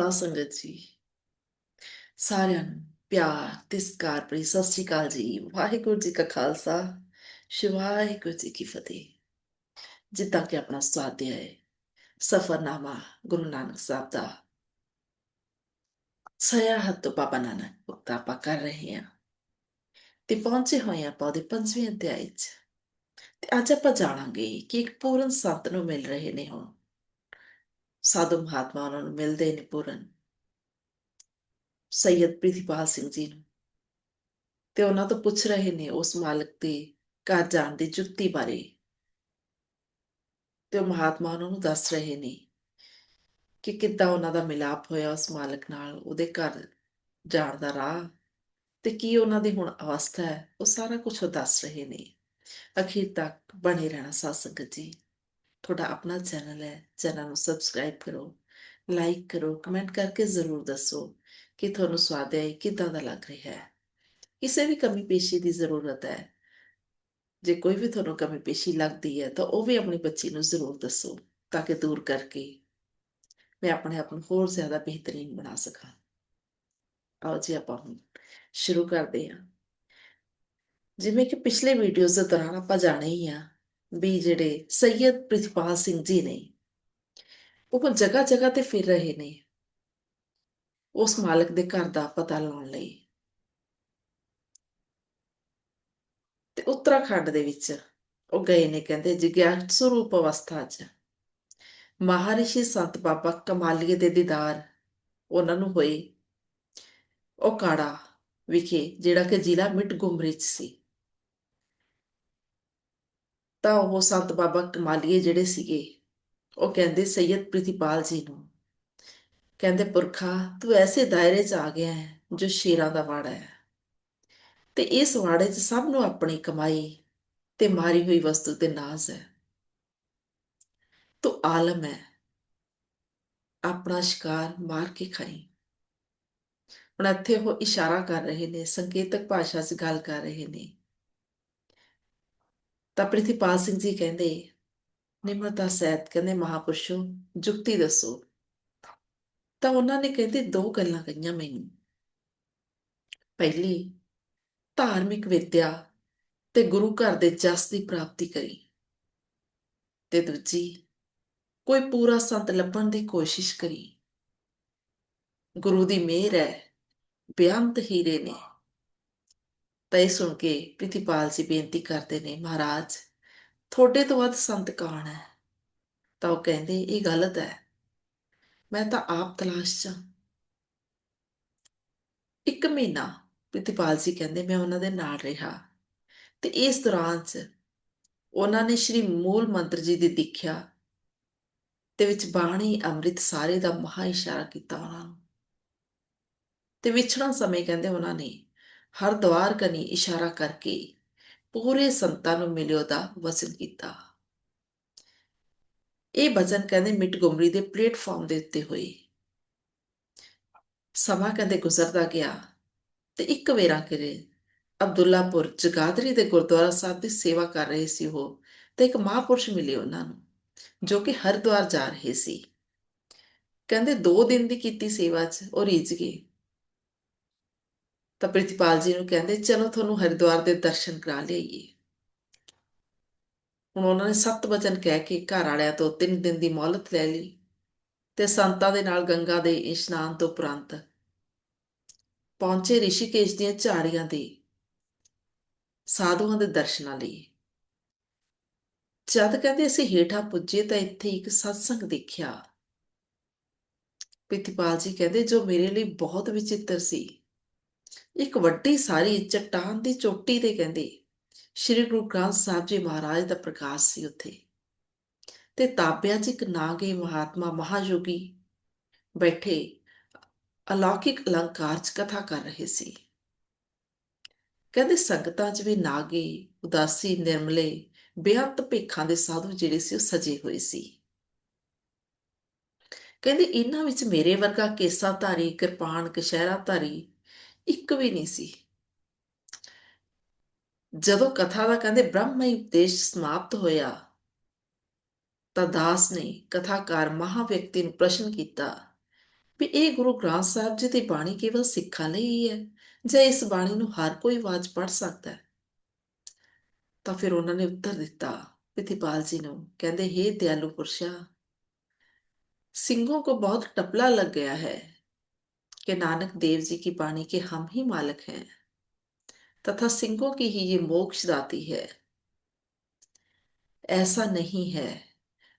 ਸਾਧ ਸੰਗਤ ਜੀ, ਸਾਰਿਆਂ ਨੂੰ ਪਿਆਰ ਤੇ ਸਤਿਕਾਰ ਭਰੀ ਸਤਿ ਸ੍ਰੀ ਅਕਾਲ ਜੀ। ਵਾਹਿਗੁਰੂ ਜੀ ਕਾ ਖਾਲਸਾ, ਸ਼੍ਰੀ ਵਾਹਿਗੁਰੂ ਜੀ ਕੀ ਫਤਿਹ। ਜਿੱਦਾਂ ਕਿ ਆਪਣਾ ਸਵਾਦਿਆ ਹੈ ਸਫ਼ਰਨਾਮਾ ਗੁਰੂ ਨਾਨਕ ਸਾਹਿਬ ਦਾ ਸਿਆਹਤ ਤੋਂ ਬਾਬਾ ਨਾਨਕ ਪੁੱਤਾ ਆਪਾਂ ਕਰ ਰਹੇ ਹਾਂ ਤੇ ਪਹੁੰਚੇ ਹੋਏ ਆਪਾਂ ਉਹਦੇ 5ਵੇਂ ਅਧਿਆਇ 'ਚ। ਤੇ ਅੱਜ ਆਪਾਂ ਜਾਣਾਂਗੇ ਕਿ ਇੱਕ ਪੂਰਨ ਸੰਤ ਨੂੰ ਮਿਲ ਰਹੇ ਨੇ। ਹੁਣ ਸਾਧੂ ਮਹਾਤਮਾ ਉਹਨਾਂ ਨੂੰ ਮਿਲਦੇ ਨੇ, ਪੂਰਨ ਸੈਯਦ ਪ੍ਰਿਥੀਪਾਲ ਸਿੰਘ ਜੀ ਨੂੰ, ਤੇ ਉਹਨਾਂ ਤੋਂ ਪੁੱਛ ਰਹੇ ਨੇ ਉਸ ਮਾਲਕ ਦੇ ਘਰ ਜਾਣ ਦੀ ਜੁਗਤੀ ਬਾਰੇ। ਤੇ ਉਹ ਮਹਾਤਮਾ ਉਹਨਾਂ ਨੂੰ ਦੱਸ ਰਹੇ ਨੇ ਕਿ ਕਿੱਦਾਂ ਉਹਨਾਂ ਦਾ ਮਿਲਾਪ ਹੋਇਆ ਉਸ ਮਾਲਕ ਨਾਲ, ਉਹਦੇ ਘਰ ਜਾਣ ਦਾ ਰਾਹ, ਤੇ ਕੀ ਉਹਨਾਂ ਦੀ ਹੁਣ ਅਵਸਥਾ ਹੈ, ਉਹ ਸਾਰਾ ਕੁਝ ਉਹ ਦੱਸ ਰਹੇ ਨੇ। ਅਖੀਰ ਤੱਕ ਬਣੇ ਰਹਿਣਾ ਸਾਧ ਸੰਗਤ ਜੀ। ਤੁਹਾਡਾ ਆਪਣਾ ਚੈਨਲ ਹੈ, ਚੈਨਲ ਨੂੰ ਸਬਸਕ੍ਰਾਈਬ ਕਰੋ, ਲਾਈਕ ਕਰੋ, ਕਮੈਂਟ ਕਰਕੇ ਜ਼ਰੂਰ ਦੱਸੋ ਕਿ ਤੁਹਾਨੂੰ ਸਵਾਦਿਆ ਕਿੱਦਾਂ ਦਾ ਲੱਗ ਰਿਹਾ ਹੈ। ਕਿਸੇ ਵੀ ਕਮੀ ਪੇਸ਼ੀ ਦੀ ਜ਼ਰੂਰਤ ਹੈ, ਜੇ ਕੋਈ ਵੀ ਤੁਹਾਨੂੰ ਕਮੀ ਪੇਸ਼ੀ ਲੱਗਦੀ ਹੈ ਤਾਂ ਉਹ ਵੀ ਆਪਣੀ ਬੱਚੀ ਨੂੰ ਜ਼ਰੂਰ ਦੱਸੋ, ਤਾਂ ਕਿ ਦੂਰ ਕਰਕੇ ਮੈਂ ਆਪਣੇ ਆਪ ਨੂੰ ਹੋਰ ਜ਼ਿਆਦਾ ਬਿਹਤਰੀਨ ਬਣਾ ਸਕਾਂ। ਆਓ ਜੀ ਆਪਾਂ ਹੁਣ ਸ਼ੁਰੂ ਕਰਦੇ ਹਾਂ। ਜਿਵੇਂ ਕਿ ਪਿਛਲੇ ਵੀਡੀਓਜ਼ ਦੇ ਦੌਰਾਨ ਆਪਾਂ ਜਾਣੇ ਹੀ ਆ ਵੀ ਜਿਹੜੇ ਸੈਯਦ ਪ੍ਰਿਥੀਪਾਲ ਸਿੰਘ ਜੀ ਨੇ, ਉਹ ਜਗ੍ਹਾ ਜਗ੍ਹਾ ਤੇ ਫਿਰ ਰਹੇ ਨੇ ਉਸ ਮਾਲਕ ਦੇ ਘਰ ਦਾ ਪਤਾ ਲਾਉਣ ਲਈ। ਤੇ ਉੱਤਰਾਖੰਡ ਦੇ ਵਿੱਚ ਉਹ ਗਏ ਨੇ, ਕਹਿੰਦੇ ਜਿਗਿਆਸੂ ਰੂਪ ਅਵਸਥਾ 'ਚ। ਮਹਾਰਿਸ਼ੀ ਸੰਤ ਬਾਬਾ ਕਮਾਲੀਏ ਦੇ ਦੀਦਾਰ ਉਹਨਾਂ ਨੂੰ ਹੋਏ ਓਕਾੜਾ ਵਿਖੇ, ਜਿਹੜਾ ਕਿ ਜ਼ਿਲ੍ਹਾ ਮਿਟਗੁਮਰੀ 'ਚ ਸੀ। ਤਾਂ ਉਹ ਸੰਤ ਬਾਬਾ ਕਮਾਲੀਏ ਜਿਹੜੇ ਸੀਗੇ, ਉਹ ਕਹਿੰਦੇ ਸੈਯਦ ਪ੍ਰਿਥੀਪਾਲ ਜੀ ਨੂੰ, ਕਹਿੰਦੇ ਪੁਰਖਾ ਤੂੰ ਐਸੇ ਦਾਇਰੇ 'ਚ ਆ ਗਿਆ ਹੈ ਜੋ ਸ਼ੇਰਾਂ ਦਾ ਵਾੜਾ ਹੈ, ਤੇ ਇਸ ਵਾੜੇ 'ਚ ਸਭ ਨੂੰ ਆਪਣੀ ਕਮਾਈ ਤੇ ਮਾਰੀ ਹੋਈ ਵਸਤੂ ਤੇ ਨਾਜ਼ ਹੈ। ਤੂੰ ਆਲਮ ਹੈ, ਆਪਣਾ ਸ਼ਿਕਾਰ ਮਾਰ ਕੇ ਖਾਈ। ਹੁਣ ਇੱਥੇ ਉਹ ਇਸ਼ਾਰਾ ਕਰ ਰਹੇ ਨੇ, ਸੰਕੇਤਕ ਭਾਸ਼ਾ 'ਚ ਗੱਲ ਕਰ ਰਹੇ ਨੇ। ਤਾਂ ਪ੍ਰਿਥੀਪਾਲ ਸਿੰਘ ਜੀ ਕਹਿੰਦੇ ਨਿਮਰਤਾ ਸਹਿਤ, ਕਹਿੰਦੇ ਮਹਾਪੁਰਸ਼ੋ ਜੁਗਤੀ ਦੱਸੋ। ਤਾਂ ਉਹਨਾਂ ਨੇ ਕਹਿੰਦੇ ਦੋ ਗੱਲਾਂ ਕਹੀਆਂ ਮੈਨੂੰ। ਪਹਿਲੀ, ਧਾਰਮਿਕ ਵਿਦਿਆ ਤੇ ਗੁਰੂ ਘਰ ਦੇ ਜਸ ਦੀ ਪ੍ਰਾਪਤੀ ਕਰੀ, ਤੇ ਦੂਜੀ, ਕੋਈ ਪੂਰਾ ਸੰਤ ਲੱਭਣ ਦੀ ਕੋਸ਼ਿਸ਼ ਕਰੀ। ਗੁਰੂ ਦੀ ਮਿਹਰ ਹੈ, ਬੇਅੰਤ ਹੀਰੇ ਨੇ। ਤਾਂ ਇਹ ਸੁਣ ਕੇ ਪ੍ਰਿਥੀਪਾਲ ਜੀ ਬੇਨਤੀ ਕਰਦੇ ਨੇ, ਮਹਾਰਾਜ ਤੁਹਾਡੇ ਤੋਂ ਵੱਧ ਸੰਤ ਕੌਣ ਹੈ? ਤਾਂ ਉਹ ਕਹਿੰਦੇ ਇਹ ਗਲਤ ਹੈ, ਮੈਂ ਤਾਂ ਆਪ ਤਲਾਸ਼ 'ਚ। 1 ਮਹੀਨਾ ਪ੍ਰਿਤੀਪਾਲ ਜੀ ਕਹਿੰਦੇ ਮੈਂ ਉਹਨਾਂ ਦੇ ਨਾਲ ਰਿਹਾ, ਤੇ ਇਸ ਦੌਰਾਨ 'ਚ ਉਹਨਾਂ ਨੇ ਸ਼੍ਰੀ ਮੂਲ ਮੰਤਰ ਜੀ ਦੀ ਦੀਖਿਆ ਤੇ ਵਿੱਚ ਬਾਣੀ ਅੰਮ੍ਰਿਤ ਸਾਰੇ ਦਾ ਮਹਾ ਇਸ਼ਾਰਾ ਕੀਤਾ ਉਹਨਾਂ ਨੂੰ। ਤੇ ਵਿਛੜਨ ਸਮੇਂ ਕਹਿੰਦੇ ਉਹਨਾਂ ਨੇ ਹਰਦੁਆਰ ਕਨੀ ਇਸ਼ਾਰਾ ਕਰਕੇ ਪੂਰੇ ਸੰਤਾਂ ਨੂੰ ਮਿਲਿਓ ਦਾ ਵਚਨ ਕੀਤਾ। ਇਹ ਵਚਨ ਕਹਿੰਦੇ ਮਿਟਗੁਮਰੀ ਦੇ ਪਲੇਟਫਾਰਮ ਦੇ ਉੱਤੇ ਹੋਏ। ਸਮਾਂ ਕਹਿੰਦੇ ਗੁਜ਼ਰਦਾ ਗਿਆ, ਤੇ ਇੱਕ ਵੇਰਾ ਕਿਰੇ ਅਬਦੁੱਲਾਪੁਰ ਜਗਾਦਰੀ ਦੇ ਗੁਰਦੁਆਰਾ ਸਾਹਿਬ ਦੀ ਸੇਵਾ ਕਰ ਰਹੇ ਸੀ ਉਹ, ਤੇ ਇੱਕ ਮਹਾਂਪੁਰਸ਼ ਮਿਲੇ ਉਹਨਾਂ ਨੂੰ ਜੋ ਕਿ ਹਰਿਦੁਆਰ ਜਾ ਰਹੇ ਸੀ। ਕਹਿੰਦੇ 2 ਦਿਨ ਦੀ ਕੀਤੀ ਸੇਵਾ 'ਚ ਉਹ ਰਿੱਝ ਗਏ। ਤਾਂ ਪ੍ਰਿਤੀਪਾਲ ਜੀ ਨੂੰ ਕਹਿੰਦੇ ਚਲੋ ਤੁਹਾਨੂੰ ਹਰਿਦੁਆਰ ਦੇ ਦਰਸ਼ਨ ਕਰਾ ਲਿਆਈਏ। ਹੁਣ ਉਹਨਾਂ ਨੇ 7 ਵਚਨ ਕਹਿ ਕੇ ਘਰ ਵਾਲਿਆਂ ਤੋਂ 3 ਦਿਨ ਦੀ ਮੌਲਤ ਲੈ ਲਈ, ਤੇ ਸੰਤਾਂ ਦੇ ਨਾਲ ਗੰਗਾ ਦੇ ਇਸ਼ਨਾਨ ਤੋਂ ਉਪਰੰਤ ਪਹੁੰਚੇ ਰਿਸ਼ੀਕੇਸ਼ ਦੀਆਂ ਝਾੜੀਆਂ ਦੇ ਸਾਧੂਆਂ ਦੇ ਦਰਸ਼ਨਾਂ ਲਈ। ਜਦ ਕਹਿੰਦੇ ਅਸੀਂ ਹੇਠਾਂ ਪੁੱਜੇ ਤਾਂ ਇੱਥੇ ਇੱਕ ਸਤਸੰਗ ਦੇਖਿਆ। ਪ੍ਰਿਤੀਪਾਲ ਜੀ ਕਹਿੰਦੇ ਜੋ ਮੇਰੇ ਲਈ ਬਹੁਤ ਵਿਚਿੱਤਰ ਸੀ। ਇੱਕ ਵੱਡੀ ਸਾਰੀ ਚੱਟਾਨ ਦੀ ਚੋਟੀ ਤੇ ਕਹਿੰਦੇ ਸ਼੍ਰੀ ਗੁਰੂ ਗ੍ਰੰਥ ਸਾਹਿਬ ਜੀ ਮਹਾਰਾਜ ਦਾ ਪ੍ਰਕਾਸ਼ ਸੀ ਉੱਥੇ, ਤੇ ਤਾਬਿਆਂ 'ਚ ਇੱਕ ਨਾਗੇ ਮਹਾਤਮਾ ਮਹਾਯੋਗੀ ਬੈਠੇ ਅਲੌਕਿਕ ਅਲੰਕਾਰ 'ਚ ਕਥਾ ਕਰ ਰਹੇ ਸੀ। ਕਹਿੰਦੇ ਸੰਗਤਾਂ 'ਚ ਵੀ ਨਾਗੇ ਉਦਾਸੀ ਨਿਰਮਲੇ ਬੇਅੰਤ ਭੇਖਾਂ ਦੇ ਸਾਧੂ ਜਿਹੜੇ ਸੀ ਉਹ ਸਜੇ ਹੋਏ ਸੀ। ਕਹਿੰਦੇ ਇਹਨਾਂ ਵਿੱਚ ਮੇਰੇ ਵਰਗਾ ਕੇਸਾਧਾਰੀ ਕਿਰਪਾਨ ਕਛਹਿਰਾਧਾਰੀ ਇੱਕ ਵੀ ਨਹੀਂ ਸੀ। ਜਦੋਂ ਕਥਾ ਦਾ ਕਹਿੰਦੇ ਬ੍ਰਹਮਮਈ ਉਪਦੇਸ਼ ਸਮਾਪਤ ਹੋਇਆ ਤਾਂ ਦਾਸ ਨੇ ਕਥਾਕਾਰ ਮਹਾ ਵਿਅਕਤੀ ਨੂੰ ਪ੍ਰਸ਼ਨ ਕੀਤਾ ਵੀ ਇਹ ਗੁਰੂ ਗ੍ਰੰਥ ਸਾਹਿਬ ਜੀ ਦੀ ਬਾਣੀ ਕੇਵਲ ਸਿੱਖਾਂ ਲਈ ਹੀ ਹੈ ਜਾਂ ਇਸ ਬਾਣੀ ਨੂੰ ਹਰ ਕੋਈ ਆਵਾਜ਼ ਪੜ੍ਹ ਸਕਦਾ ਹੈ? ਤਾਂ ਫਿਰ ਉਹਨਾਂ ਨੇ ਉੱਤਰ ਦਿੱਤਾ ਪ੍ਰਿਥੀਪਾਲ ਜੀ ਨੂੰ, ਕਹਿੰਦੇ, हे दयालु पुरुषा, सिंहों को बहुत टपला लग गया है कि नानक देव जी की वाणी के हम ही मालिक हैं तथा सिंहों की ही ये मोक्ष दाती है। ऐसा नहीं है,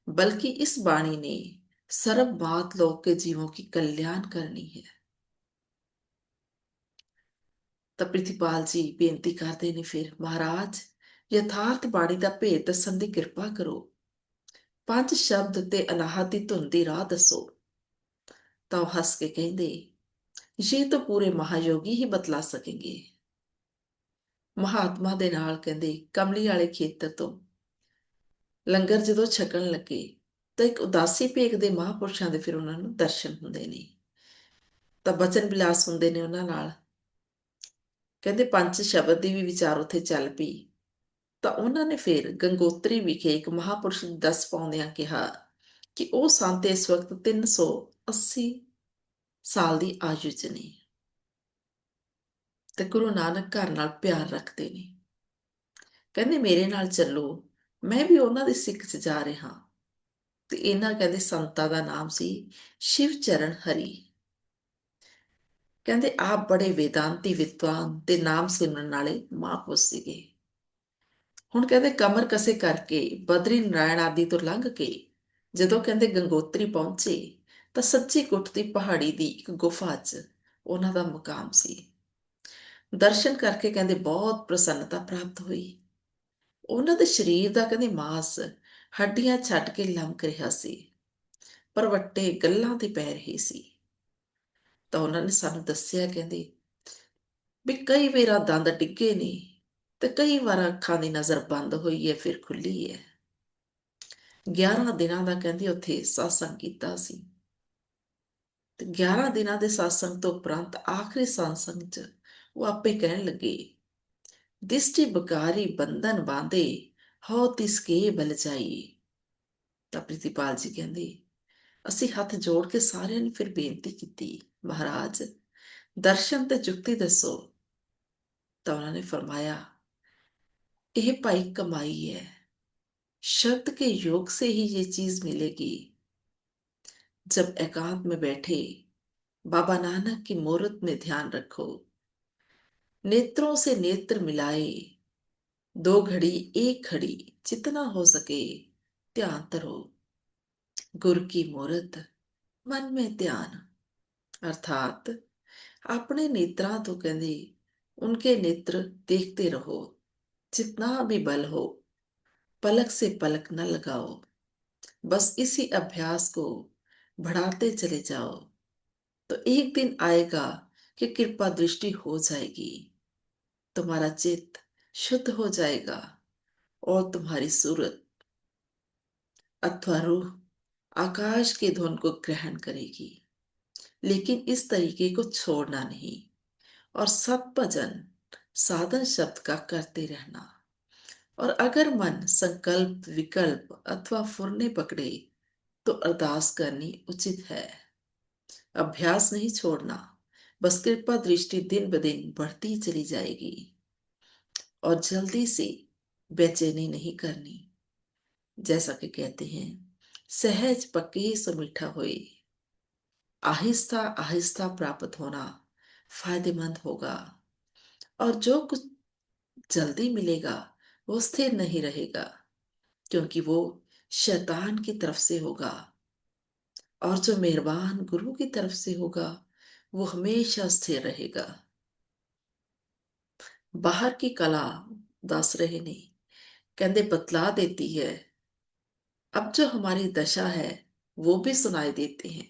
बल्कि इस वाणी ने सर्वमात लोक के जीवों की कल्याण करनी है। ਤਾਂ ਪ੍ਰਿਥੀਪਾਲ ਜੀ ਬੇਨਤੀ ਕਰਦੇ ਨੇ, ਫਿਰ ਮਹਾਰਾਜ ਯਥਾਰਥ ਬਾਣੀ ਦਾ ਭੇਦ ਦੱਸਣ ਦੀ ਕਿਰਪਾ ਕਰੋ, ਪੰਜ ਸ਼ਬਦ ਤੇ ਅਨਾਹਤ ਦੀ ਧੁਨ ਦੀ ਰਾਹ ਦੱਸੋ। ਤਾਂ ਉਹ ਹੱਸ ਕੇ ਕਹਿੰਦੇ, ਇਹ ਤਾਂ ਪੂਰੇ ਮਹਾਯੋਗੀ ਹੀ ਬਤਲਾ ਸਕेंगे। ਮਹਾਤਮਾ ਦੇ ਨਾਲ ਕਹਿੰਦੇ ਕਮਲੀ ਵਾਲੇ ਖੇਤਰ ਤੋਂ ਲੰਗਰ ਜਦੋਂ ਛਕਣ ਲੱਗੇ ਤਾਂ ਇੱਕ ਉਦਾਸੀ ਭੇਖ ਦੇ ਮਹਾਂਪੁਰਸ਼ਾਂ ਦੇ ਫਿਰ ਉਹਨਾਂ ਨੂੰ ਦਰਸ਼ਨ ਹੁੰਦੇ ਨੇ, ਤਾਂ ਬਚਨ ਵਿਲਾਸ ਹੁੰਦੇ ਨੇ ਉਹਨਾਂ ਨਾਲ। ਕਹਿੰਦੇ ਪੰਜ ਸ਼ਬਦ ਦੀ ਵੀ ਵਿਚਾਰ ਉੱਥੇ ਚੱਲ ਪਈ। ਤਾਂ ਉਹਨਾਂ ਨੇ ਫਿਰ ਗੰਗੋਤਰੀ ਵਿਖੇ ਇੱਕ ਮਹਾਂਪੁਰਸ਼ ਨੂੰ ਦੱਸ ਪਾਉਂਦਿਆਂ ਕਿਹਾ ਕਿ ਉਹ ਸੰਤ ਇਸ ਵਕਤ 380 ਸਾਲ ਦੀ ਆਯੂ 'ਚ ਨੇ ਤੇ ਗੁਰੂ ਨਾਨਕ ਘਰ ਨਾਲ ਪਿਆਰ ਰੱਖਦੇ ਨੇ। ਕਹਿੰਦੇ ਮੇਰੇ ਨਾਲ ਚੱਲੋ, ਮੈਂ ਵੀ ਉਹਨਾਂ ਦੇ ਸਿੱਖ 'ਚ ਜਾ ਰਿਹਾ। ਤੇ ਇਹਨਾਂ ਕਹਿੰਦੇ ਸੰਤਾਂ ਦਾ ਨਾਮ ਸੀ ਸ਼ਿਵ ਚਰਨ ਹਰੀ। ਕਹਿੰਦੇ ਆਪ ਬੜੇ ਵੇਦਾਂਤੀ ਵਿਦਵਾਨ ਤੇ ਨਾਮ ਸਿਮਰਨ ਵਾਲੇ ਮਹਾਂਪੁਰਸ਼ ਸੀਗੇ। ਹੁਣ ਕਹਿੰਦੇ ਕਮਰ ਕਸੇ ਕਰਕੇ ਬਦਰੀ ਨਾਰਾਇਣ ਆਦਿ ਤੋਂ ਲੰਘ ਕੇ ਜਦੋਂ ਕਹਿੰਦੇ ਗੰਗੋਤਰੀ ਪਹੁੰਚੇ ਤਾਂ ਸੱਚੀ ਗੁੱਟ ਦੀ ਪਹਾੜੀ ਦੀ ਇੱਕ ਗੁਫਾ 'ਚ ਉਹਨਾਂ ਦਾ ਮੁਕਾਮ ਸੀ। ਦਰਸ਼ਨ ਕਰਕੇ ਕਹਿੰਦੇ ਬਹੁਤ ਪ੍ਰਸੰਨਤਾ ਪ੍ਰਾਪਤ ਹੋਈ। ਉਹਨਾਂ ਦੇ ਸਰੀਰ ਦਾ ਕਹਿੰਦੇ ਮਾਸ ਹੱਡੀਆਂ ਛੱਡ ਕੇ ਲਮਕ ਰਿਹਾ ਸੀ, ਪਰਵੱਟੇ ਗੱਲਾਂ ਤੇ ਪੈ ਰਹੇ ਸੀ। ਤਾਂ ਉਹਨਾਂ ਨੇ ਸਾਨੂੰ ਦੱਸਿਆ, ਕਹਿੰਦੇ ਵੀ ਕਈ ਵਾਰ ਦੰਦ ਡਿੱਗੇ ਨੇ ਤੇ ਕਈ ਵਾਰ ਅੱਖਾਂ ਦੀ ਨਜ਼ਰ ਬੰਦ ਹੋਈ ਹੈ ਫਿਰ ਖੁੱਲੀ ਹੈ। 11 ਦਿਨਾਂ ਦਾ ਕਹਿੰਦੇ ਉੱਥੇ satsang ਕੀਤਾ ਸੀ ਤੇ 11 ਦਿਨਾਂ ਦੇ satsang ਤੋਂ ਉਪਰੰਤ ਆਖਰੀ satsang 'ਚ ਉਹ ਆਪੇ ਕਹਿਣ ਲੱਗੇ, ਦਿਸ਼ਟੀ ਬਕਾਰੀ ਬੰਧਨ ਬਾਂਧੇ ਹੋ ਤਿਸਕੇ ਬਲ ਜਾਈ। ਤਾਂ ਪ੍ਰਿਤੀਪਾਲ ਜੀ ਕਹਿੰਦੇ ਅਸੀਂ ਹੱਥ ਜੋੜ ਕੇ ਸਾਰਿਆਂ ਨੇ ਫਿਰ ਬੇਨਤੀ ਕੀਤੀ, ਮਹਾਰਾਜ ਦਰਸ਼ਨ ਤੇ ਜੁਗਤੀ ਦੱਸੋ। ਤਾਂ ਉਹਨਾਂ ਨੇ फरमाया, यह भाई कमाई है, शब्द के योग से ही ये चीज मिलेगी। जब एकांत में बैठे बाबा नानक की मूर्त में ध्यान रखो, नेत्रों से नेत्र मिलाए, दो घड़ी एक घड़ी जितना हो सके ध्यान धरो, गुरु की मूर्त मन में ध्यान। अर्थात अपने नेत्रा तो कहते उनके नेत्र देखते रहो, जितना भी बल हो पलक से पलक न लगाओ, बस इसी अभ्यास को बढ़ाते चले जाओ। तो एक दिन आएगा कि कृपा दृष्टि हो जाएगी, तुम्हारा चित्त शुद्ध हो जाएगा और तुम्हारी सूरत अथवा रूह आकाश की धुन को ग्रहण करेगी। लेकिन इस तरीके को छोड़ना नहीं और सत भजन साधन शब्द का करते रहना। और अगर मन संकल्प विकल्प अथवा फुरने पकड़े तो अरदास करनी उचित है। अभ्यास नहीं छोड़ना, बस कृपा दृष्टि दिन ब दिन बढ़ती चली जाएगी और जल्दी से बेचैनी नहीं करनी। जैसा कि कहते हैं, सहज पके सो मीठा होए, आहिस्ता आहिस्ता प्राप्त होना फायदेमंद होगा। और जो कुछ जल्दी मिलेगा वो स्थिर नहीं रहेगा, क्योंकि वो शैतान की तरफ से होगा। और जो मेहरबान गुरु की तरफ से होगा वो हमेशा स्थिर रहेगा। बाहर की कला दस रहे नहीं, कहते बतला देती है, अब जो हमारी दशा है वो भी सुनाई देते हैं।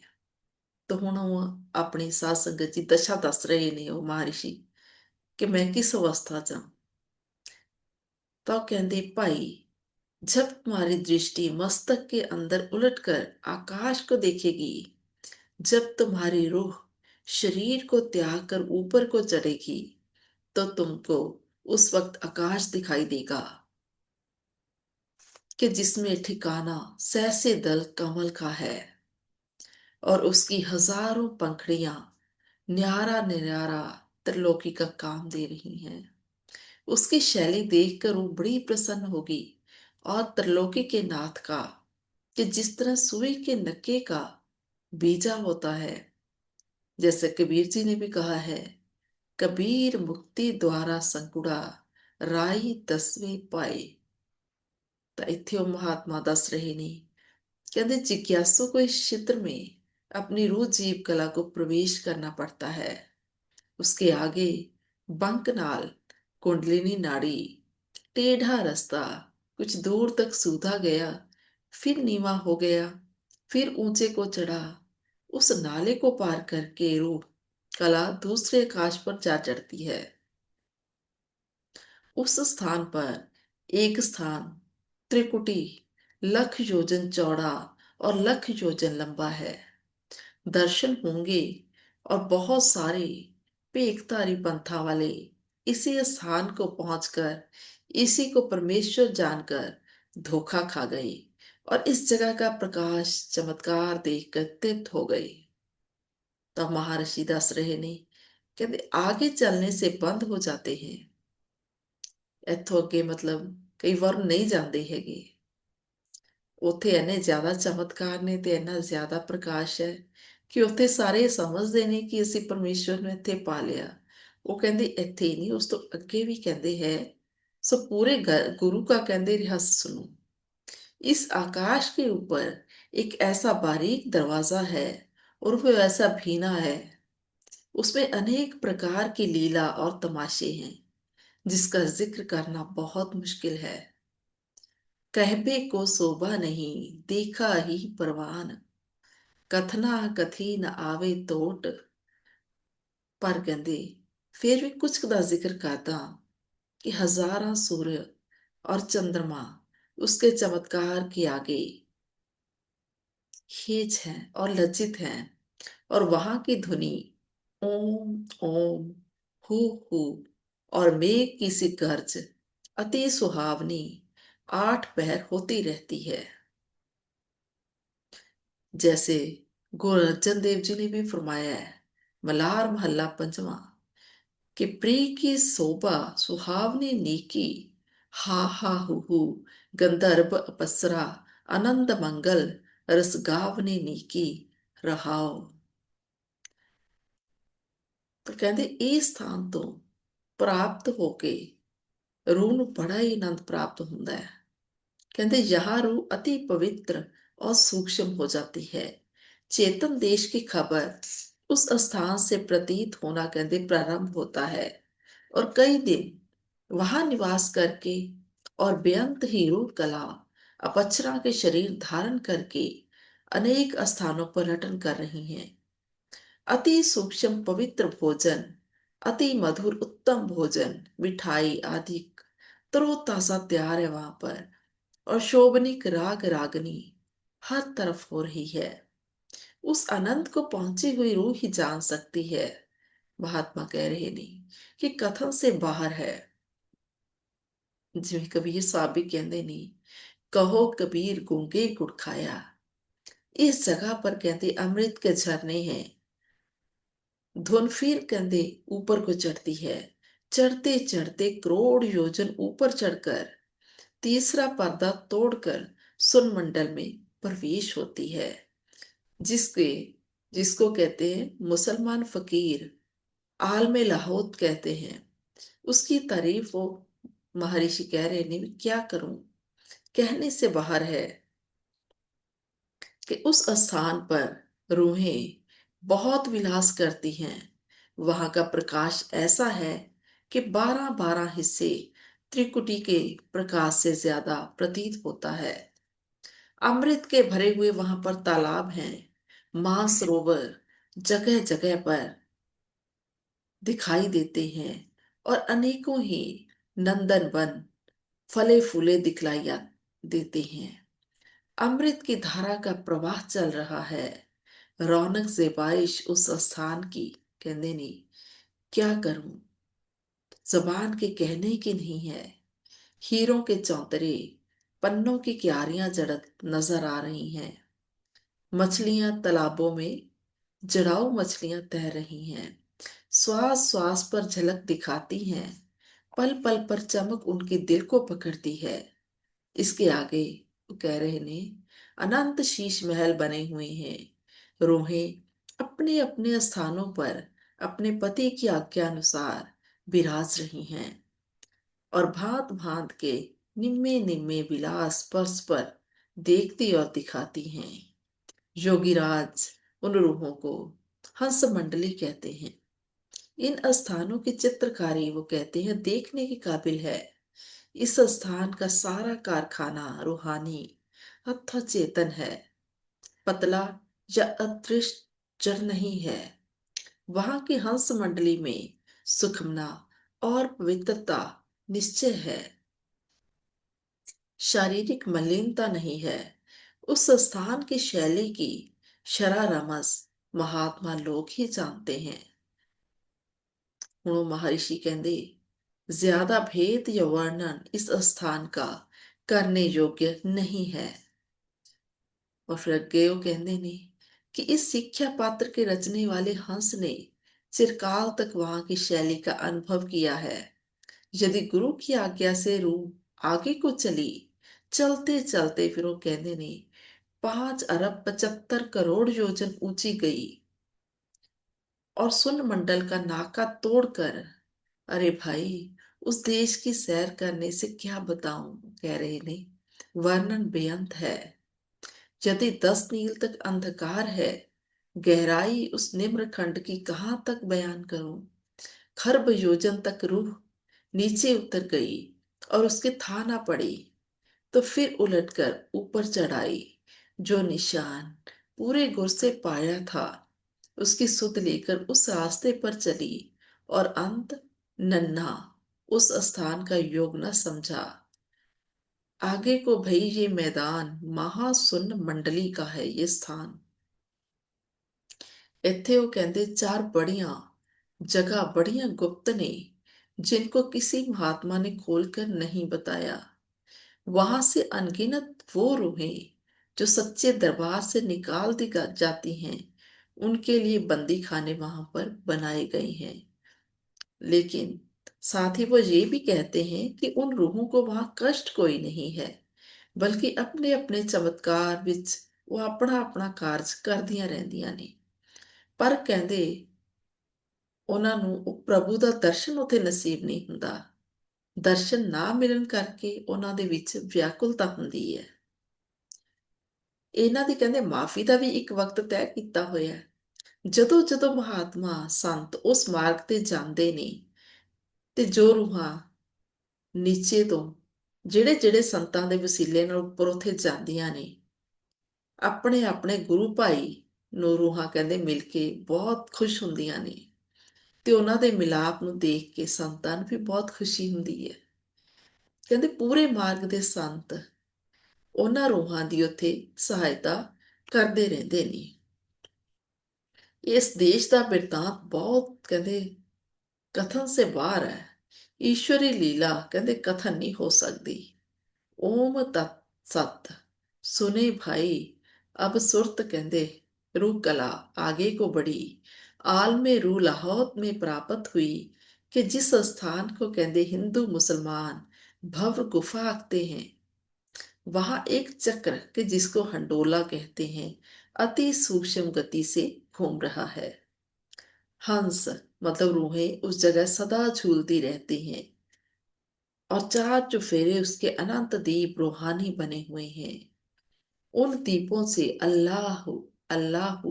तो हुण ਉਹ अपनी साध संगत की दशा दस रहे ने ਉਹ महर्षि कि मैं किस अवस्था च तो कहते भाई, जब तुम्हारी दृष्टि मस्तक के अंदर उलटकर आकाश को देखेगी, जब तुम्हारी रूह शरीर को त्याग कर ऊपर को चढ़ेगी, तो तुमको उस वक्त आकाश दिखाई देगा कि जिसमें ठिकाना सहसे दल कमल का है। और उसकी हजारों पंखड़ियां न्यारा न्यारा त्रिलोकी का काम दे रही हैं। उसकी शैली देखकर वो बड़ी प्रसन्न होगी और त्रिलोकी के नाथ का, कि जिस तरह सुई के नक्के का बीजा होता है, जैसे कबीर जी ने भी कहा है, कबीर मुक्ति द्वारा संकुड़ा राई दसवीं पाए। ਤਾਂ ਇੱਥੇ ਉਹ ਮਹਾਤਮਾ ਦੱਸ ਰਹੇ ਨੇ, कहते जिज्ञासु को इस क्षेत्र में अपनी रूह जीव कला को प्रवेश करना पड़ता है। उसके आगे बंकनाल कुंडलिनी नाड़ी टेढ़ा रास्ता कुछ दूर तक सूधा गया, फिर नीवा हो गया, फिर ऊंचे को चढ़ा। उस नाले को पार करके रूह कला दूसरे आकाश पर जा चढ़ती है। उस स्थान पर एक स्थान त्रिकुटी लख योजन चौड़ा और लख योजन लंबा है। दर्शन होंगे और बहुत सारे पेखधारी पंथा वाले इसी स्थान को पहुंचकर इसी को परमेश्वर जानकर धोखा खा गए और इस जगह का प्रकाश चमत्कार देखकर तृप्त हो गए। तब महर्षि दस रहे ने, कहते आगे चलने से बंद हो जाते हैं। इथों अगे मतलब कई बार नहीं जाते हैगे। ਉੱਥੇ ਇੰਨੇ ਜ਼ਿਆਦਾ ਚਮਤਕਾਰ ਨੇ ਤੇ ਇੰਨਾ ਜ਼ਿਆਦਾ ਪ੍ਰਕਾਸ਼ ਹੈ ਕਿ ਉੱਥੇ ਸਾਰੇ ਸਮਝਦੇ ਨੇ ਕਿ ਅਸੀਂ ਪਰਮੇਸ਼ਵਰ ਨੂੰ ਇੱਥੇ ਪਾ ਲਿਆ। ਉਹ ਕਹਿੰਦੇ ਇੱਥੇ ਹੀ ਨਹੀਂ, ਉਸ ਤੋਂ ਅੱਗੇ ਵੀ ਕਹਿੰਦੇ ਹੈ, सो पूरे गुरु का कहते रहस्य सुनो। इस आकाश के ऊपर एक ऐसा बारीक दरवाजा है और वो ऐसा भीना है, उसमें अनेक प्रकार की लीला और तमाशे हैं जिसका जिक्र करना बहुत मुश्किल है। कहबे को शोभा नहीं देखा ही परवान, कथना कथी न आवे तोट। पर कहते फिर भी कुछ का जिक्र करदा कि हजारा सूर्य और चंद्रमा उसके चमत्कार के आगे हेज हैं और लज्जित हैं, और वहां की धुनी ओम ओम हु हु और मेघ की सी गर्ज अति सुहावनी 8 पहर होती रहती है। जैसे गुरु अर्जन देव जी ने भी फरमाया है, मलार महला पंचवा, कि प्रिय की शोभा सुहावनी नीकी, हा हा हु गंधर्व अपसरा आनंद मंगल रस गावनी नीकी रहाओ। तो कहते इस स्थान तो प्राप्त होके रूह ਨੂੰ बड़ा ही आनंद प्राप्त होता है। कहते यहाँ रूह अति पवित्र और सूक्ष्म हो जाती है। चेतन देश की खबर उस स्थान से प्रतीत होना कहते प्रारंभ होता है, और कई दिन वहां निवास करके और बेअंत ही रूह कला अपचरा के शरीर धारण करके अनेक स्थानों पर पर्यटन कर रही हैं। अति सूक्ष्म पवित्र भोजन, अति मधुर उत्तम भोजन, मिठाई आदि तरोताजा तैयार है वहां पर, और शोभनिक राग रागनी हर तरफ हो रही है। उस आनंद को पहुंची हुई रूह ही जान सकती है। महात्मा कह रहे नहीं कि कथन से बाहर है। जिਵੇਂ कबीर साहब भी कहते नहीं, कहो कबीर गूंगे गुड़ खाया। इस जगह पर कहते अमृत के झरने हैं। धुन फिर कहते ऊपर को चढ़ती है, चढ़ते चढ़ते करोड़ योजन ऊपर चढ़कर तीसरा पर्दा तोड़कर सुन मंडल में प्रवेश होती है, जिसके जिसको कहते हैं मुसलमान फकीर आलमे लाहौत कहते हैं। उसकी तारीफ वो महर्षि कह रहे नहीं, क्या करूं, कहने से बाहर है कि उस स्थान पर रूहें बहुत विलास करती हैं। वहां का प्रकाश ऐसा है कि 12-12 हिस्से त्रिकुटी के प्रकाश से ज्यादा प्रतीत होता है। अमृत के भरे हुए वहां पर तालाब हैं, मानसरोवर जगह जगह पर दिखाई देते हैं, और अनेकों ही नंदन वन फले फूले दिखलाइया देते हैं। अमृत की धारा का प्रवाह चल रहा है। रौनक ज़ेबाइश उस स्थान की कहते नहीं, क्या करूं, जबान के कहने की नहीं है। हीरों के चौतरे पन्नों की क्यारियां जड़त नजर आ रही हैं। मछलियां तालाबों में जड़ाऊ मछलियां तैर रही हैं, श्वास श्वास पर झलक दिखाती हैं, पल पल पर चमक उनके दिल को पकड़ती है। इसके आगे वो कह रहे ने अनंत शीश महल बने हुए हैं। रूहें अपने अपने स्थानों पर अपने पति की आज्ञा अनुसार विराज रही हैं और भांत भांत के निम्मे निम्मे विलास स्पर्श पर देखती और दिखाती हैं। योगीराज उन रूहों को हंस मंडली कहते हैं। इन स्थानों की चित्रकारी वो कहते हैं देखने के काबिल है। इस स्थान का सारा कारखाना रूहानी अथवा चेतन है, पतला या अदृश्य जड़ नहीं है। वहां की हंस मंडली में सुखमना और पवित्रता निश्चय है, शारीरिक मलिनता नहीं है। उस स्थान की शैली की शरारमस महात्मा लोग ही जानते हैं। हुणो महर्षि कहते ज्यादा भेद या वर्णन इस स्थान का करने योग्य नहीं है। और फिर अगे वो कहते ने कि इस शिक्षा पात्र के रचने वाले हंस ने चिरकाल तक वहां की शैली का अनुभव किया है। यदि गुरु की आज्ञा से रूह आगे को चली, चलते चलते फिर वो कहते ने 5 अरब 75 करोड़ योजन ऊंची गई और सुन मंडल का नाका तोड़कर, अरे भाई उस देश की सैर करने से क्या बताऊं, कह रहे ने वर्णन बेअंत है। यदि 10 मील तक अंधकार है, गहराई उस निम्र खंड की कहां तक बयान करूं। खर्ब योजन तक रूह नीचे उतर गई और उसके था ना पड़ी, तो फिर उलटकर ऊपर चढ़ाई। जो निशान पूरे गुर से पाया था, उसकी सुध लेकर उस रास्ते पर चली और अंत नन्हा उस स्थान का योग न समझा। आगे को भई ये मैदान महासुन्न मंडली का है ये स्थान। ਇੱਥੇ ਉਹ ਕਹਿੰਦੇ 4 बड़ियां गुप्त ने जिनको किसी महात्मा ने खोलकर नहीं बताया। वहां से अनगिनत वो रूहें जो सच्चे दरबार से निकाल दी जाती हैं, उनके लिए बंदी खाने वहां पर बनाए गए हैं। लेकिन साथ ही वो ये भी कहते हैं कि उन रूहों को वहां कष्ट कोई नहीं है, बल्कि अपने अपने चमत्कार विच वो अपना अपना कार्य करदियां रहंदियां ने। पर कहंदे ਉਹਨਾਂ ਨੂੰ ਉਹ ਪ੍ਰਭੂ ਦਾ ਦਰਸ਼ਨ ਉੱਥੇ ਨਸੀਬ ਨਹੀਂ ਹੁੰਦਾ। ਦਰਸ਼ਨ ਨਾ ਮਿਲਣ ਕਰਕੇ ਉਹਨਾਂ ਦੇ ਵਿੱਚ ਵਿਆਕੁਲਤਾ ਹੁੰਦੀ ਹੈ। ਇਹਨਾਂ ਦੀ ਕਹਿੰਦੇ ਮਾਫੀ ਦਾ ਵੀ ਇੱਕ ਵਕਤ ਤੈਅ ਕੀਤਾ ਹੋਇਆ ਹੈ। ਜਦੋਂ ਜਦੋਂ ਮਹਾਤਮਾ ਸੰਤ ਉਸ ਮਾਰਗ ਤੇ ਜਾਂਦੇ ਨੇ ਤੇ ਜੋ ਰੂਹਾਂ ਨੀਚੇ ਤੋਂ ਜਿਹੜੇ ਜਿਹੜੇ ਸੰਤਾਂ ਦੇ ਵਸੀਲੇ ਨਾਲ ਉੱਪਰ ਉੱਥੇ ਜਾਂਦੀਆਂ ਨੇ, ਆਪਣੇ ਆਪਣੇ ਗੁਰੂ ਭਾਈ ਨੂੰ ਰੂਹਾਂ ਕਹਿੰਦੇ ਮਿਲ ਕੇ ਬਹੁਤ ਖੁਸ਼ ਹੁੰਦੀਆਂ ਨੇ ਤੇ ਉਹਨਾਂ ਦੇ ਮਿਲਾਪ ਨੂੰ ਦੇਖ ਕੇ ਸੰਤਾਂ ਨੂੰ ਵੀ ਬਹੁਤ ਖੁਸ਼ੀ ਹੁੰਦੀ ਹੈ। ਕਹਿੰਦੇ ਪੂਰੇ ਮਾਰਗ ਦੇ ਸੰਤ ਉਹਨਾਂ ਰੂਹਾਂ ਦੀ ਉੱਥੇ ਸਹਾਇਤਾ ਕਰਦੇ ਰਹਿੰਦੇ ਨੇ। ਇਸ ਦੇਸ਼ ਦਾ ਬਿਰਤਾਂਤ ਬਹੁਤ ਕਹਿੰਦੇ ਕਥਨ ਸੇ ਬਾਹਰ ਹੈ। ਈਸ਼ਵਰੀ ਲੀਲਾ ਕਹਿੰਦੇ ਕਥਨ ਨਹੀਂ ਹੋ ਸਕਦੀ। ओम तत् सत सुने भाई, अब सुरत कहते रूह कला आगे को बढ़ी। आल में रूह लाहौत में प्राप्त हुई कि जिस स्थान को कहते हिंदू मुसलमान भव्र गुफा आखते हैं, वहां एक चक्र के जिसको हंडोला कहते हैं अति सूक्ष्म गति से घूम रहा है। हंस मतलब रूहें उस जगह सदा झूलती रहती हैं और 4 चुफेरे उसके अनंत दीप रूहानी बने हुए हैं। उन दीपों से अल्लाह अल्लाह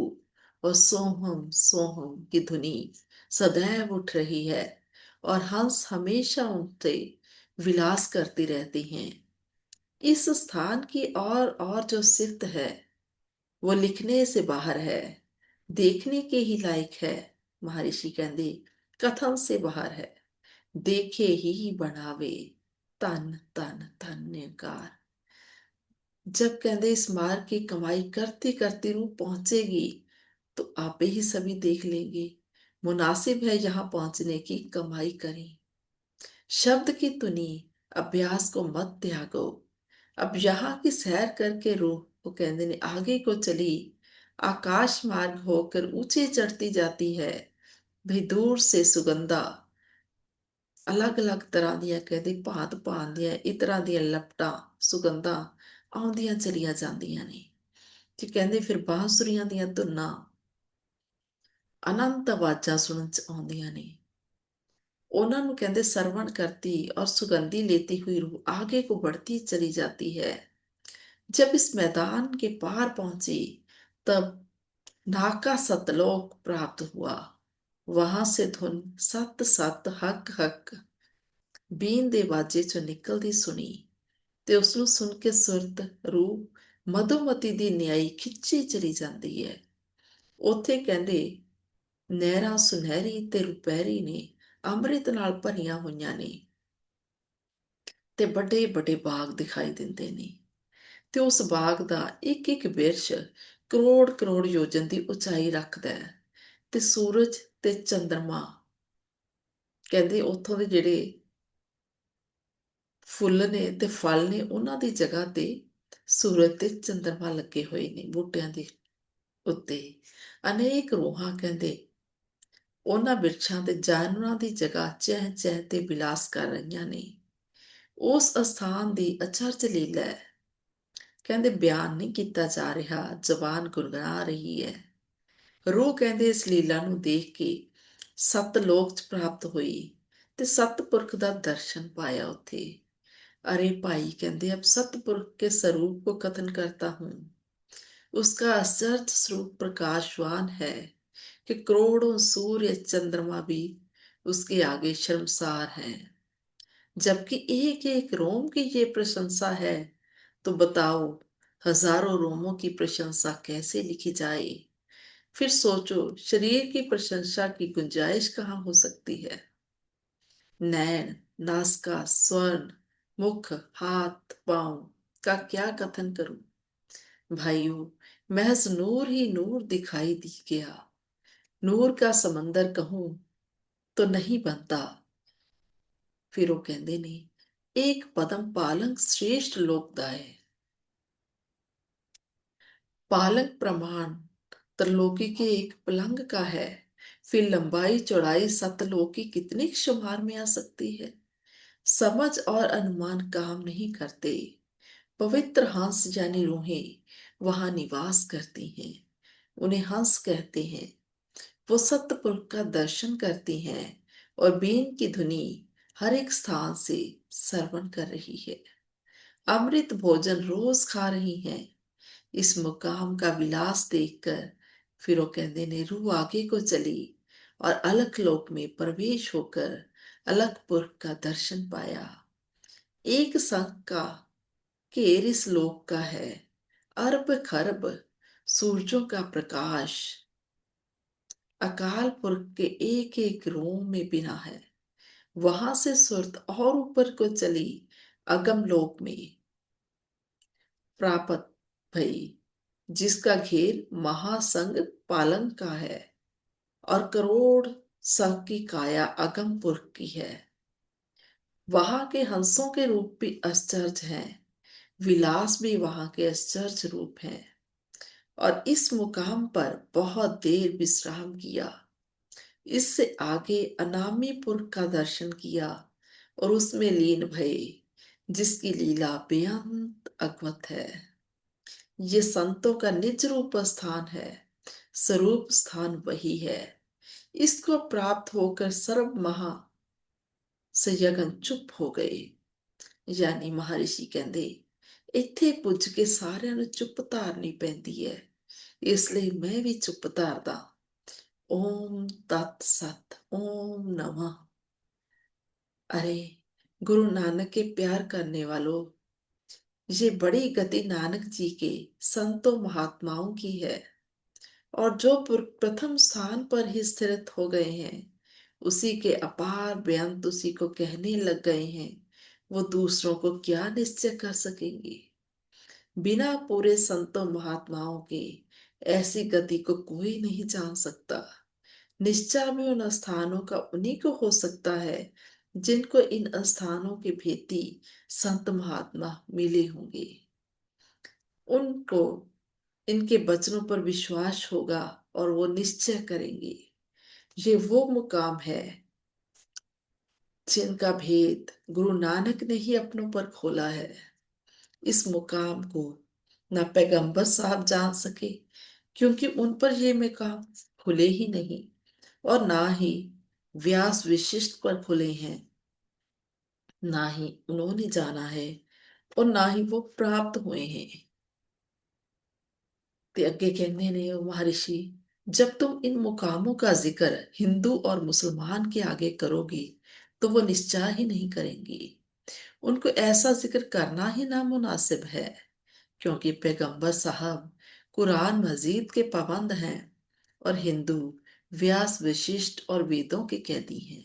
और सोहम सोहम की ध्वनि सदैव उठ रही है और हंस हमेशा उनसे विलास करती रहती हैं। इस स्थान की और जो सिफ्त है वो लिखने से बाहर है, देखने के ही लायक है। महर्षि कहते कथन से बाहर है, देखे ही बनावे तन तन धन्यकार। जब कहते इस मार्ग की कमाई करती करती रूह पहुंचेगी तो आपे ही सभी देख लेंगे। मुनासिब है यहां पहुंचने की कमाई करें। शब्द की तुनी अभ्यास को मत त्यागो। अब यहाँ की सैर करके रूह वो कहते ने आगे को चली आकाश मार्ग होकर ऊंचे चढ़ती जाती है। भाई दूर से सुगंधा अलग अलग तरह ਦੀਆਂ ਕਹਿੰਦੇ ਭਾਂਤ ਭਾਂਤ ਦੀਆਂ ਇਤਰਾਂ ਦੀਆਂ ਲਪਟਾਂ ਸੁਗੰਧਾਂ ਆਉਂਦੀਆਂ ਚਲੀਆਂ ਜਾਂਦੀਆਂ ਨੇ ਤੇ ਕਹਿੰਦੇ ਫਿਰ ਬਾਂਸੁਰੀਆਂ ਦੀਆਂ ਧੁਨਾਂ ਅਨੰਤ ਆਵਾਜ਼ਾਂ ਸੁਣਨ ਚ ਆਉਂਦੀਆਂ ਨੇ। ਉਹਨਾਂ ਨੂੰ ਕਹਿੰਦੇ ਸਰਵਣ करती और सुगंधी लेती हुई रूह आगे को बढ़ती चली जाती है। जब इस मैदान के पार पहुंची तब नाका सतलोक प्राप्त हुआ। वहां से धुन सत सत हक हक ਬੀਨ ਦੇ ਵਾਜੇ ਚੋਂ ਨਿਕਲਦੀ ਸੁਣੀ ਤੇ ਉਸ ਨੂੰ ਸੁਣ ਕੇ ਸੁਰਤ ਰੂਹ ਮਧੂਮਤੀ ਦੀ ਨਿਆਈ ਖਿੱਚੀ ਚਲੀ ਜਾਂਦੀ ਹੈ। ਉੱਥੇ ਕਹਿੰਦੇ ਨਹਿਰਾਂ ਸੁਨਹਿਰੀ ਤੇ ਰੁਪਹਿਰੀ ਨੇ ਅੰਮ੍ਰਿਤ ਨਾਲ ਭਰੀਆਂ ਹੋਈਆਂ ਨੇ ਤੇ ਵੱਡੇ ਵੱਡੇ ਬਾਗ ਦਿਖਾਈ ਦਿੰਦੇ ਨੇ ਤੇ ਉਸ ਬਾਗ ਦਾ ਇੱਕ ਇੱਕ ਬਿਰਛ ਕਰੋੜ ਕਰੋੜ ਯੋਜਨ ਦੀ ਉਚਾਈ ਰੱਖਦਾ ਹੈ ਤੇ ਸੂਰਜ ਤੇ ਚੰਦਰਮਾ ਕਹਿੰਦੇ ਉੱਥੋਂ ਦੇ ਜਿਹੜੇ ਫੁੱਲ ਨੇ ਤੇ ਫਲ ਨੇ ਉਹਨਾਂ ਦੀ ਜਗ੍ਹਾ ਤੇ ਸੂਰਜ ਤੇ ਚੰਦਰਮਾ ਲੱਗੇ ਹੋਏ ਨੇ ਬੂਟਿਆਂ ਦੇ ਉੱਤੇ। ਅਨੇਕ ਰੂਹਾਂ ਕਹਿੰਦੇ ਉਹਨਾਂ ਬਿਰਛਾਂ ਤੇ ਜਾਨਵਰਾਂ ਦੀ ਜਗ੍ਹਾ ਚਹਿ ਚਹਿ ਤੇ ਵਿਲਾਸ ਕਰ ਰਹੀਆਂ ਨੇ। ਉਸ ਅਸਥਾਨ ਦੀ ਅਚਰਜ ਲੀਲਾ ਹੈ। ਕਹਿੰਦੇ ਬਿਆਨ ਨਹੀਂ ਕੀਤਾ ਜਾ ਰਿਹਾ, ਜ਼ਬਾਨ ਗੁਰਗੁਣਾ ਰਹੀ ਹੈ। ਰੂਹ ਕਹਿੰਦੇ ਇਸ ਲੀਲਾ ਨੂੰ ਦੇਖ ਕੇ ਸੱਤ ਲੋਕ ਚ ਪ੍ਰਾਪਤ ਹੋਈ ਤੇ ਸਤਪੁਰਖ ਦਾ ਦਰਸ਼ਨ ਪਾਇਆ ਉੱਥੇ। अरे भाई कहते अब सतपुरुष के स्वरूप को कथन करता हूं। उसका आश्चर्य स्वरूप प्रकाशवान है कि करोड़ों सूर्य चंद्रमा भी उसके आगे शर्मसार हैं। जबकि एक एक रोम की ये प्रशंसा है तो बताओ हजारों रोमों की प्रशंसा कैसे लिखी जाए। फिर सोचो शरीर की प्रशंसा की गुंजाइश कहाँ हो सकती है। नैन नासका स्वर्ण मुख हाथ पांव का क्या कथन करूं। भाइयों महज नूर ही नूर दिखाई दी गया। नूर का समंदर कहूं तो नहीं बनता। फिर वो कहते ने एक पदम पालंक श्रेष्ठ लोकदाय पालक प्रमाण त्रिलोकी के एक पलंग का है। फिर लंबाई चौड़ाई सतलोकी कितनी शुमार में आ सकती है। समझ और अनुमान काम नहीं करते। पवित्र हंस यानी रूहें वहां निवास करती हैं। उन्हें हंस कहते हैं। वो सतपुरुष का दर्शन करती हैं और बीन की धुनी हर एक स्थान से श्रवण कर रही है। अमृत भोजन रोज खा रही हैं। इस मुकाम का विलास देखकर फिर वो कहते ने रूह आगे को चली और अलख लोक में प्रवेश होकर अलख पुरख का दर्शन पाया। एक संख का घेर इस लोक का है। अरब खरब सूरजों का प्रकाश अकाल पुरख के एक एक रोम में बिना है। वहां से सुरत और ऊपर को चली अगम लोक में प्राप्त भई जिसका घेर महासंग पालन का है और करोड़ संघ की काया अगम पुरख की है। वहां के हंसों के रूप भी आश्चर्य हैं। विलास भी वहां के आश्चर्य रूप हैं। और इस मुकाम पर बहुत देर विश्राम किया। इससे आगे अनामी पुरख का दर्शन किया और उसमें लीन भये जिसकी लीला बेअंत अद्भुत है। ये संतों का निज रूप स्थान है। स्वरूप स्थान वही है। इसको प्राप्त होकर सर्व महा संयगन चुप हो गए। यानी महर्षि कहते ਇੱਥੇ ਪੁੱਜ ਕੇ ਸਾਰਿਆਂ ਨੂੰ ਚੁੱਪ ਧਾਰਨੀ ਪੈਂਦੀ ਹੈ। ਇਸ ਲਈ ਮੈਂ ਵੀ ਚੁੱਪ ਧਾਰਦਾ। ओम तत् सत ओम नमः। अरे गुरु नानक के प्यार करने वालों, ये बड़ी गति नानक जी के संतों महात्माओं की है। और जो प्रथम स्थान पर ही स्थित हो गए हैं उसी के अपार बेअंत उसी को कहने लग गए हैं। वो दूसरों को क्या निश्चय कर सकेंगे। बिना पूरे संतों महात्माओं के ऐसी गति को कोई नहीं जान सकता। निश्चय में उन स्थानों का उन्हीं को हो सकता है जिनको इन स्थानों के भेदी संत महात्मा मिले होंगे। उनको इनके वचनों पर विश्वास होगा और वो निश्चय करेंगे। ये वो मुकाम है जिनका भेद गुरु नानक ने ही अपनों पर खोला है। इस मुकाम को न पैगंबर साहब जान सके, क्योंकि उन पर ये मुकाम खुले ही नहीं, और ना ही व्यास विशिष्ट पर खुले हैं। ना ही उन्होंने जाना है और ना ही वो प्राप्त हुए हैं। ते अगे कहने ने वो महर्षि, जब तुम इन मुकामों का जिक्र हिंदू और मुसलमान के आगे करोगे तो वो निश्चय ही नहीं करेंगे। उनको ऐसा जिक्र करना ही नामुनासिब है, क्योंकि पैगंबर साहब कुरान मजीद के पाबंद हैं और हिंदू व्यास विशिष्ट और वेदों के कैदी हैं।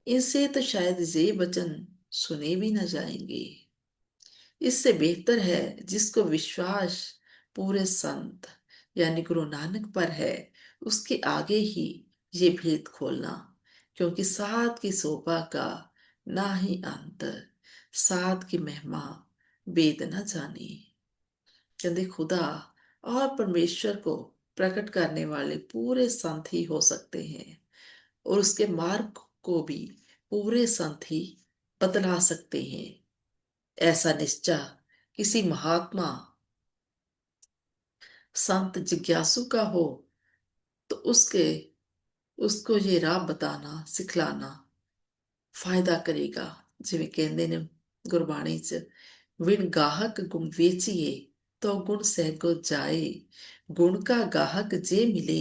इनसे तो शायद ये वचन सुने भी न जाएंगे। इससे बेहतर है जिसको विश्वास पूरे संत यानी गुरु नानक पर है, उसके आगे ही ये भेद खोलना, क्योंकि साथ की शोभा का ना ही अंत, साथ की महिमा वेद न जाने। कहते खुदा और परमेश्वर को प्रकट करने वाले पूरे संत ही हो सकते हैं, और उसके मार्ग को भी पूरे संत ही बतला सकते हैं। ऐसा निश्चय किसी महात्मा संत जिज्ञासु का हो तो उसको ये राह बताना सिखलाना फायदा करेगा। जिਵੇਂ ਕਹਿੰਦੇ ਨੇ ਗੁਰਬਾਣੀ ਚ, ਵਿਣ ਗਾਹਕ ਗੁਣ ਵੇਚੀਏ तो गुण सहगो जाए, गुण का गाहक जे मिले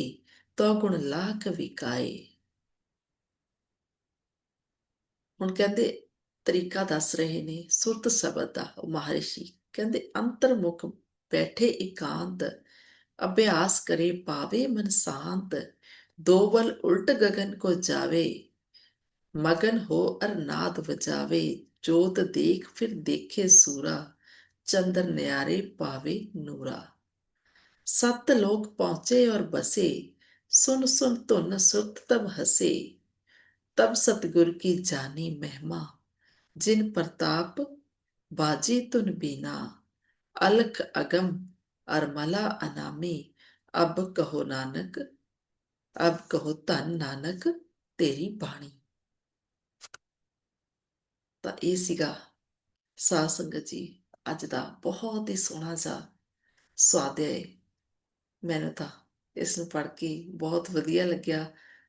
तो गुण लाख विकाए। ਹੁਣ ਕਹਿੰਦੇ ਤਰੀਕਾ ਦੱਸ ਰਹੇ ਨੇ ਸੁਰਤ ਸ਼ਬਦ ਦਾ ਉਹ ਮਹਾਰਿਸ਼ੀ। ਕਹਿੰਦੇ ਅੰਤਰਮੁਖ ਬੈਠੇ ਇਕਾਂਤ, ਅਭਿਆਸ ਕਰੇ ਪਾਵੇ ਮਨ शांत, दो बल उल्ट गगन को जावे, मगन हो अर नाद बजावे, जोत देख फिर देखे सूरा, चंद्र न्यारे पावे नूरा। सत लोग पहुंचे और बसे, सुन सुन धुन सुरत तब हंसे, तब सतगुर की जानी महिमा, जिन प्रताप बाजी तुन बीना, अलख अगम अरमला अनामी, अब कहो नानक, अब कहो धन नानक तेरी बाणी। ਤਾਂ ਇਹ ਸੀਗਾ ਸਾਧ ਸੰਗਤ ਜੀ ਅੱਜ ਦਾ ਬਹੁਤ ਹੀ ਸੋਹਣਾ ਜਿਹਾ ਸਵਾਦਿਆ। ਮੈਨੂੰ ਤਾਂ ਇਸ ਨੂੰ ਪੜ੍ਹ ਕੇ ਬਹੁਤ ਵਧੀਆ ਲੱਗਿਆ।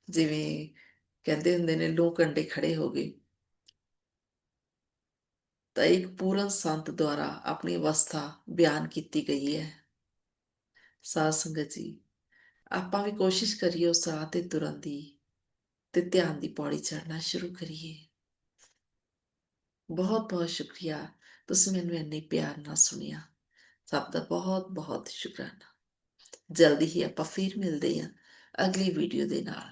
ਜਿਵੇਂ ਕਹਿੰਦੇ ਹੁੰਦੇ ਨੇ ਲੂ ਕੰਡੇ ਖੜੇ ਹੋ ਗਏ। ਤਾਂ ਇੱਕ ਪੂਰਨ ਸੰਤ ਦੁਆਰਾ ਆਪਣੀ ਅਵਸਥਾ ਬਿਆਨ ਕੀਤੀ ਗਈ ਹੈ। ਸਾਧ ਸੰਗਤ ਜੀ ਆਪਾਂ ਵੀ ਕੋਸ਼ਿਸ਼ ਕਰੀਏ ਉਸ ਰਾਹ ਤੇ ਤੁਰਨ ਦੀ ਤੇ ਧਿਆਨ ਦੀ ਪੌੜੀ ਚੜ੍ਹਨਾ ਸ਼ੁਰੂ ਕਰੀਏ। ਬਹੁਤ ਬਹੁਤ ਸ਼ੁਕਰੀਆ ਤੁਸੀਂ ਮੈਨੂੰ ਇੰਨੇ ਪਿਆਰ ਨਾਲ ਸੁਣਿਆ। ਸਭ ਦਾ ਬਹੁਤ ਬਹੁਤ ਸ਼ੁਕਰਾਨਾ। ਜਲਦੀ ਹੀ ਆਪਾਂ ਫਿਰ ਮਿਲਦੇ ਹਾਂ ਅਗਲੀ ਵੀਡੀਓ ਦੇ ਨਾਲ।